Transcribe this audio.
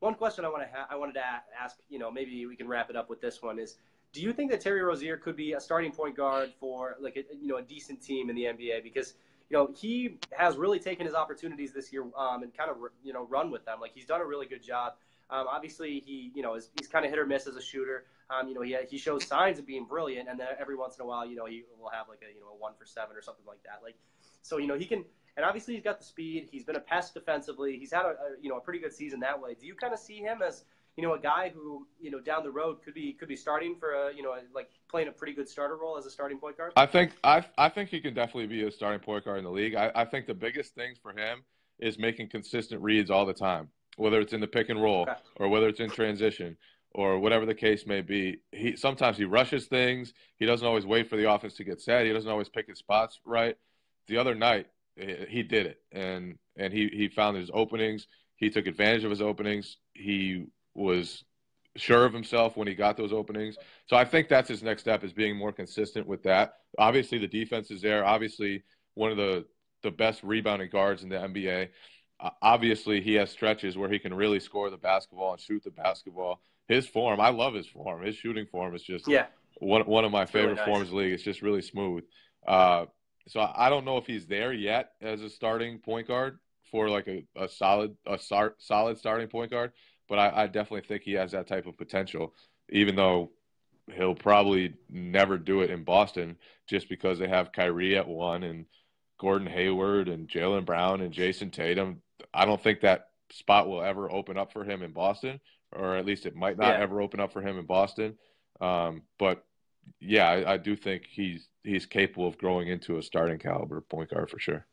One question I wanted to ask, maybe we can wrap it up with this one is, do you think that Terry Rozier could be a starting point guard for like a decent team in the NBA? Because he has really taken his opportunities this year and kind of run with them. Like he's done a really good job. Obviously, he's kind of hit or miss as a shooter. He shows signs of being brilliant, and then every once in a while, he will have like a 1 for 7 or something like that. Like, so he can, and obviously he's got the speed. He's been a pest defensively. He's had a pretty good season that way. Do you kind of see him as a guy who down the road could be starting for like playing a pretty good starter role as a starting point guard? I think he can definitely be a starting point guard in the league. I think the biggest things for him is making consistent reads all the time, whether it's in the pick and roll Okay. or whether it's in transition or whatever the case may be. Sometimes he rushes things. He doesn't always wait for the offense to get set. He doesn't always pick his spots right. The other night he did it, and he found his openings. He took advantage of his openings. He was sure of himself when he got those openings. So I think that's his next step, is being more consistent with that. Obviously, the defense is there. Obviously, one of the best rebounding guards in the NBA. Obviously, he has stretches where he can really score the basketball and shoot the basketball. His form, I love his form. His shooting form is just Yeah, one of my it's really favorite nice. forms of the league. It's just really smooth. So I don't know if he's there yet as a starting point guard for like a solid starting point guard, but I definitely think he has that type of potential, even though he'll probably never do it in Boston just because they have Kyrie at one and Gordon Hayward and Jaylen Brown and Jason Tatum. I don't think that spot will ever open up for him in Boston, or at least it might not Yeah. ever open up for him in Boston. But yeah, I do think he's capable of growing into a starting caliber point guard for sure.